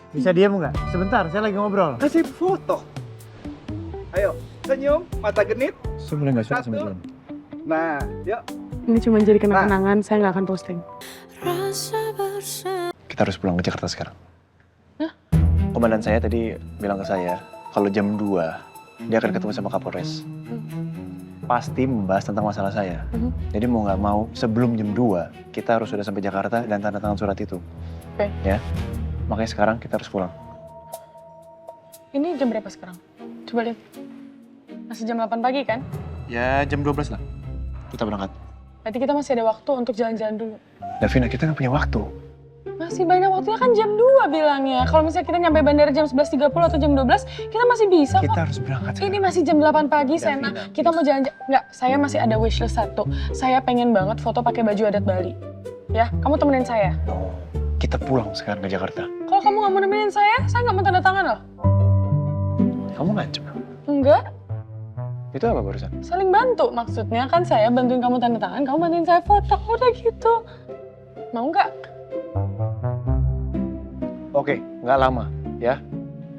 Bisa diam nggak? Sebentar, saya lagi ngobrol. Kasih foto. Ayo, senyum, mata genit. Saya mulai nggak suka sama Satu. dia. Nah, yuk. Ini cuma jadi kenang-kenangan, saya nggak akan posting. Kita harus pulang ke Jakarta sekarang. Hah? Komandan saya tadi bilang ke saya, kalau jam 2, dia akan ketemu sama Kapolres. Pasti membahas tentang masalah saya. Jadi mau nggak mau, sebelum jam 2, kita harus sudah sampai Jakarta dan tanda tangan surat itu. Oke. Ya, makanya sekarang kita harus pulang. Ini jam berapa sekarang? Coba lihat. Masih jam 8 pagi kan? Ya, jam 12 lah. Kita berangkat. Berarti kita masih ada waktu untuk jalan-jalan dulu. Davina, kita nggak punya waktu. Masih banyak waktunya kan jam 2 bilangnya. Kalau misalnya kita nyampe bandara jam 11.30 atau jam 12, kita masih bisa kok. Kita harus berangkat sekarang. Ini masih jam 8 pagi, Davina, Sena. Kita mau jalan-jalan. Nggak, saya masih ada wishlist satu. Saya pengen banget foto pakai baju adat Bali. Ya, kamu temenin saya. No, kita pulang sekarang ke Jakarta. Kalau kamu nggak mau nemenin saya nggak mau tanda tangan loh. Kamu ngancem. Enggak, Itu apa barusan? saling bantu. Maksudnya kan saya bantuin kamu tanda tangan, kamu bantuin saya foto. Udah gitu. Mau nggak? Oke, nggak lama, ya.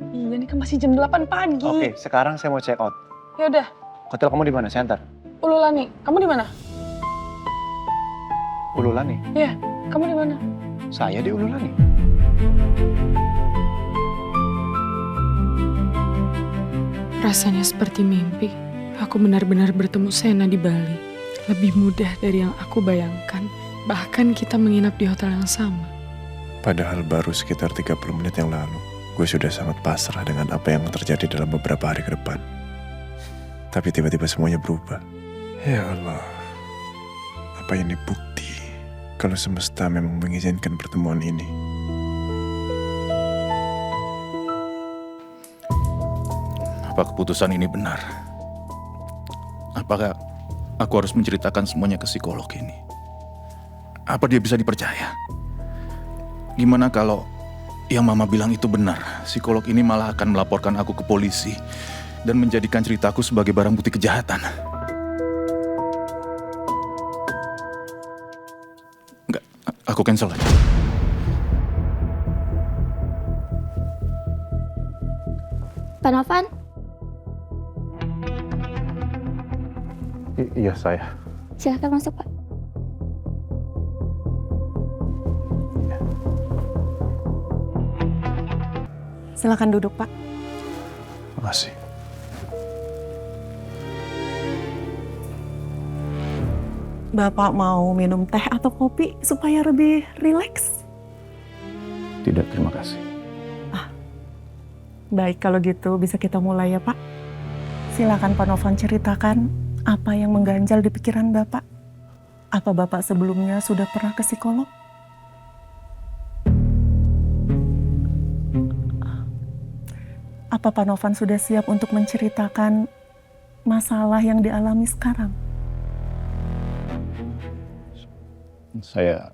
Iya, ini kan masih jam 8 pagi. Oke, sekarang saya mau check out. Ya udah, Hotel kamu di mana? Saya antar. Ululani. Kamu di mana? Ululani. Iya, kamu di mana? Saya di Ululani. Rasanya seperti mimpi. Aku benar-benar bertemu Sena di Bali. Lebih mudah dari yang aku bayangkan. Bahkan kita menginap di hotel yang sama. Padahal baru sekitar 30 menit yang lalu, gue sudah sangat pasrah dengan apa yang terjadi dalam beberapa hari ke depan. Tapi tiba-tiba semuanya berubah. Ya Allah, apa ini bukti kalau semesta memang mengizinkan pertemuan ini? Apa keputusan ini benar? Apakah aku harus menceritakan semuanya ke psikolog ini? Apa dia bisa dipercaya? Gimana kalau yang Mama bilang itu benar? Psikolog ini malah akan melaporkan aku ke polisi dan menjadikan ceritaku sebagai barang bukti kejahatan. Enggak, aku cancel aja. Pak Novan, Iya, saya. silahkan masuk Pak. Silakan duduk, Pak. Makasih. Bapak mau minum teh atau kopi supaya lebih rileks? Tidak, terima kasih. Baik, kalau gitu bisa kita mulai ya, Pak. Silakan Pak Novan ceritakan apa yang mengganjal di pikiran Bapak. Apa Bapak sebelumnya sudah pernah ke psikolog? Apa Pak Novan sudah siap untuk menceritakan masalah yang dialami sekarang? Saya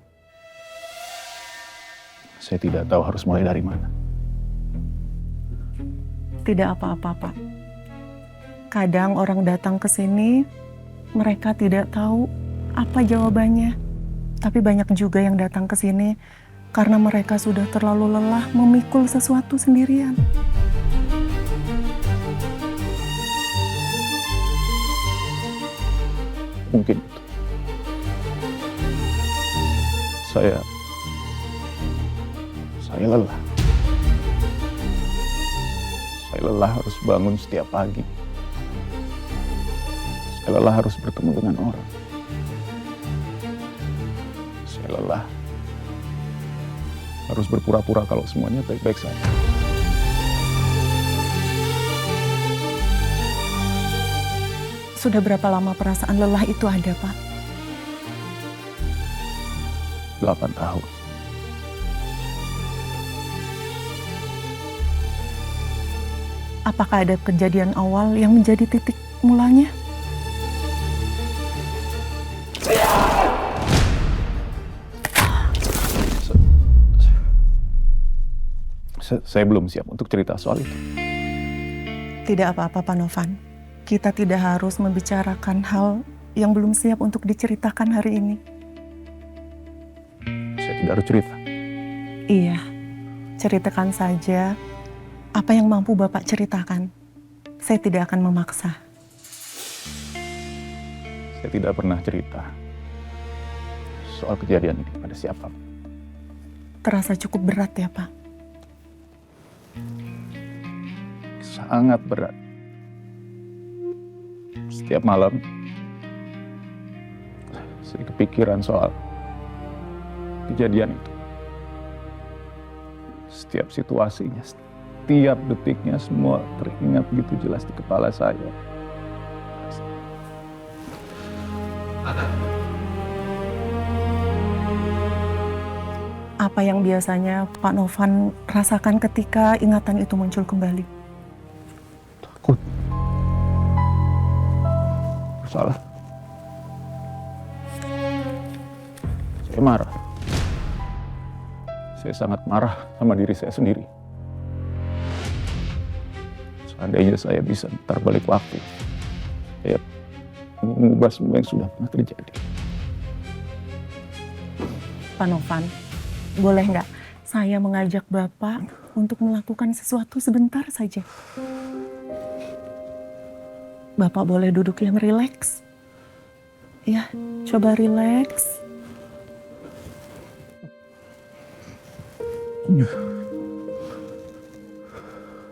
tidak tahu harus mulai dari mana. Tidak apa-apa, Pak. Kadang orang datang ke sini, mereka tidak tahu apa jawabannya. Tapi banyak juga yang datang ke sini karena mereka sudah terlalu lelah memikul sesuatu sendirian. Mungkin itu. Saya lelah. Saya lelah harus bangun setiap pagi. Saya lelah harus bertemu dengan orang. Saya lelah harus berpura-pura kalau semuanya baik-baik saja. Sudah berapa lama perasaan lelah itu ada, Pak? 8 tahun. Apakah ada kejadian awal yang menjadi titik mulanya? Saya belum siap untuk cerita soal itu. Tidak apa-apa, Pak Novan. Kita tidak harus membicarakan hal yang belum siap untuk diceritakan hari ini. Saya tidak harus cerita. Iya, ceritakan saja apa yang mampu Bapak ceritakan. Saya tidak akan memaksa. Saya tidak pernah cerita soal kejadian ini pada siapa. Terasa cukup berat ya, Pak? Sangat berat. Setiap malam saya kepikiran soal kejadian itu. Setiap situasinya, setiap detiknya semua teringat begitu jelas di kepala saya. Apa yang biasanya Pak Novan rasakan ketika ingatan itu muncul kembali? Takut. Salah. Saya marah. Saya sangat marah sama diri saya sendiri. Seandainya saya bisa putar balik waktu, saya mengubah semua yang sudah pernah terjadi. Pak Novan, boleh nggak saya mengajak Bapak untuk melakukan sesuatu sebentar saja? Bapak boleh duduk yang rileks. Ya, coba rileks.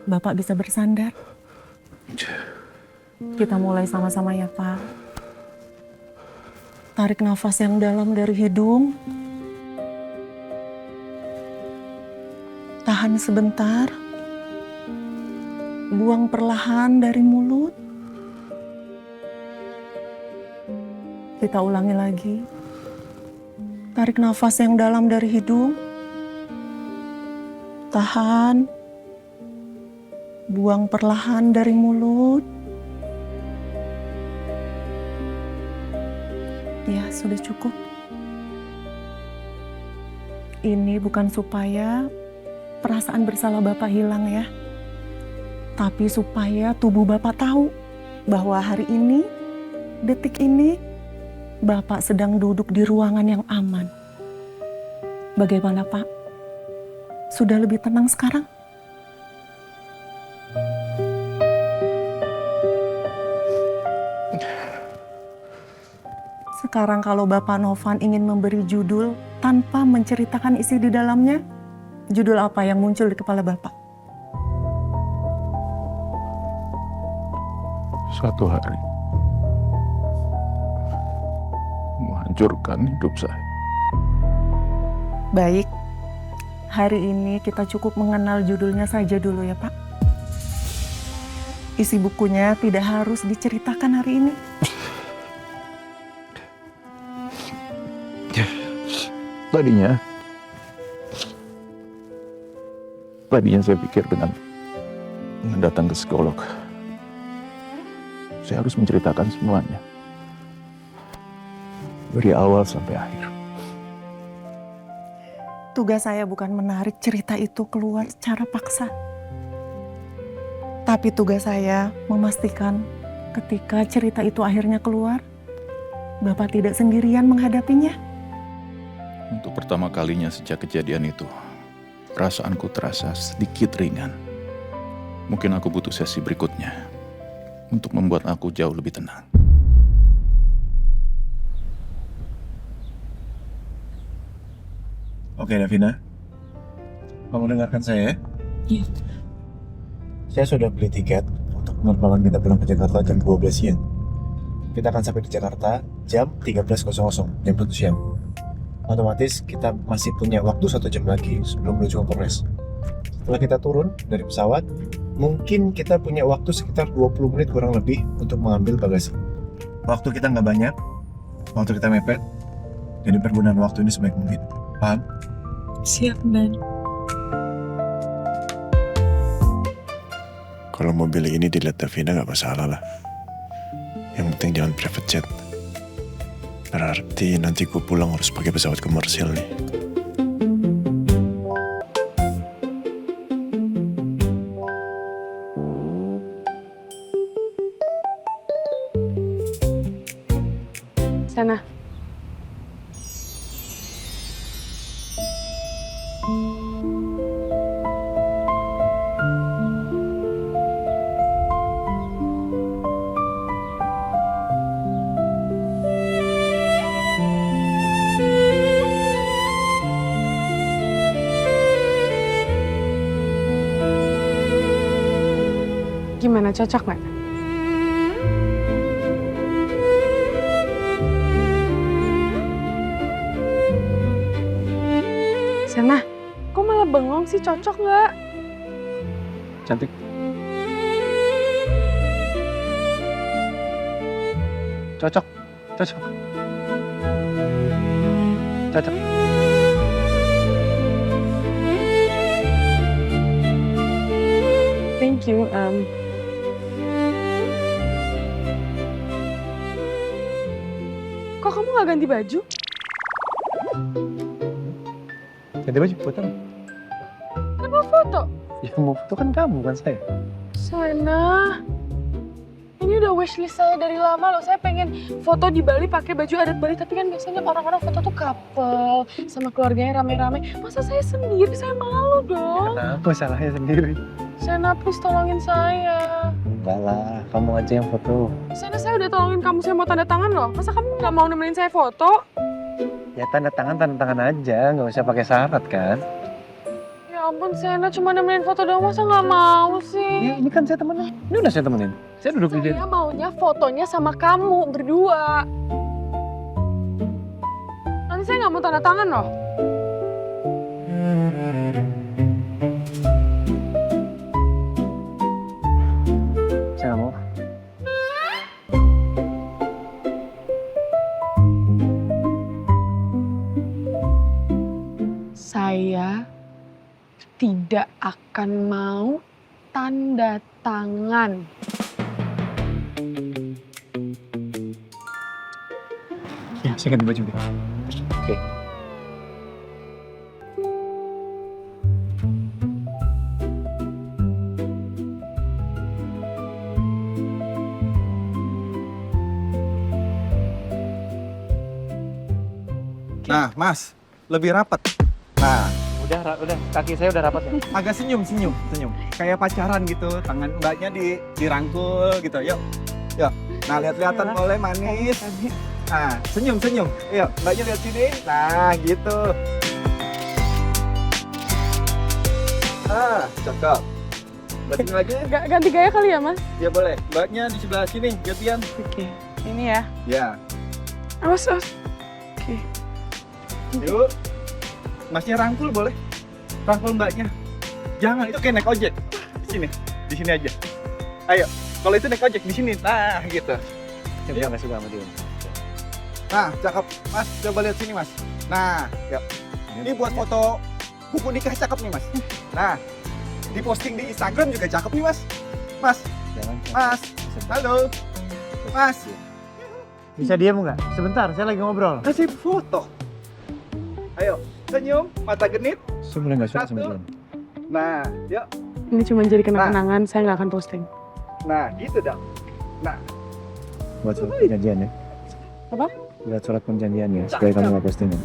Bapak bisa bersandar. Kita mulai sama-sama ya, Pak. Tarik nafas yang dalam dari hidung. Tahan sebentar. Buang perlahan dari mulut. Kita ulangi lagi. Tarik nafas yang dalam dari hidung. Tahan. Buang perlahan dari mulut. Ya, sudah cukup. Ini bukan supaya perasaan bersalah Bapak hilang ya. Tapi supaya tubuh Bapak tahu bahwa hari ini, detik ini, Bapak sedang duduk di ruangan yang aman. Bagaimana, Pak? Sudah lebih tenang sekarang? Sekarang kalau Bapak Novan ingin memberi judul tanpa menceritakan isi di dalamnya, judul apa yang muncul di kepala Bapak? Suatu hari menghancurkan hidup saya. Baik, hari ini kita cukup mengenal judulnya saja dulu ya, Pak. Isi bukunya tidak harus diceritakan hari ini. Tadinya saya pikir dengan datang ke psikolog, saya harus menceritakan semuanya. Dari awal sampai akhir. Tugas saya bukan menarik cerita itu keluar secara paksa. Tapi tugas saya memastikan ketika cerita itu akhirnya keluar, Bapak tidak sendirian menghadapinya. Untuk pertama kalinya sejak kejadian itu, perasaanku terasa sedikit ringan. Mungkin aku butuh sesi berikutnya untuk membuat aku jauh lebih tenang. Oke, Davina. Kamu dengarkan saya ya? Iya. Saya sudah beli tiket untuk penerbangan kita pulang ke Jakarta jam 12 siang. Kita akan sampai di Jakarta jam 13.00, jam 1 siang. Otomatis kita masih punya waktu 1 jam lagi sebelum menuju ke Polres. Setelah kita turun dari pesawat, mungkin kita punya waktu sekitar 20 menit kurang lebih untuk mengambil bagasi. Waktu kita nggak banyak, waktu kita mepet, jadi pergunaan waktu ini sebaik mungkin. Paham? Siap, Ben. Kalau mobil ini dilihat Davina nggak masalah lah. Yang penting jangan private jet. Berarti nanti gue pulang harus pakai pesawat komersil nih. Sana. Gimana, cocok nggak? Sena, kok malah bengong sih? Cocok nggak? Cantik. Cocok. Cocok. Cocok. Thank you. Kok kamu nggak ganti baju? Ganti baju buat apa? Kan mau foto. Ya mau foto kan kamu, bukan saya. Sana, ini udah wishlist saya dari lama loh. Saya pengen foto di Bali pakai baju adat Bali, tapi kan biasanya orang-orang foto tuh couple sama keluarganya rame-rame. Masa saya sendiri? Saya malu dong. Kenapa salahnya sendiri? Sana, please tolongin saya. Enggak lah, kamu aja yang foto. Sana, saya udah tolongin kamu, saya mau tanda tangan loh. Masa kamu nggak mau nemenin saya foto? Ya tanda tangan aja, nggak usah pakai syarat kan? Ya ampun, Sena cuma nemenin foto doang, masa nggak mau sih? Ya ini kan saya temenin. Ini udah saya temenin. Saya duduk di Saya maunya fotonya sama kamu berdua. Nanti saya nggak mau tanda tangan loh. Saya nggak mau. Saya tidak akan mau tanda tangan. Ya, saya ganti baju deh. Oke. Nah, Mas, lebih rapat. Nah, Udah, kaki saya udah rapat ya. agak senyum. Kayak pacaran gitu, tangan mbaknya dirangkul gitu. Yuk. Nah, lihat-lihatan boleh manis. Nah, senyum. Yuk, mbaknya lihat sini. Nah, gitu. Ah, cakep. Mbak sini lagi? Ganti gaya kali ya, Mas? Ya boleh. Mbaknya di sebelah sini, gantian. Oke. Ini ya. Ya. Awas. Oke. Yuk. Masnya rangkul boleh? Rangkul mbaknya. Jangan, itu kayak naik ojek. Di sini aja. Ayo, kalau itu naik ojek di sini. Nah, gitu. Dia nggak suka sama dia. Nah, cakep. Mas, coba lihat sini, Mas. Nah, yuk. Ini buat foto buku nikah cakep nih, Mas. Nah, diposting di Instagram juga cakep nih, Mas. Mas, Jangan. Mas. Halo. Mas, Bisa diam nggak? Sebentar, saya lagi ngobrol. kasih foto. Ayo, senyum, mata genit. Sebenarnya nggak suka sama Satu. dia. Nah, yuk. Ini cuma jadi kenang-kenangan, saya nggak akan posting. Nah, gitu dong. Nah, Buat surat perjanjian ya. Apa? Buat surat perjanjian ya, supaya kamu nggak posting ya.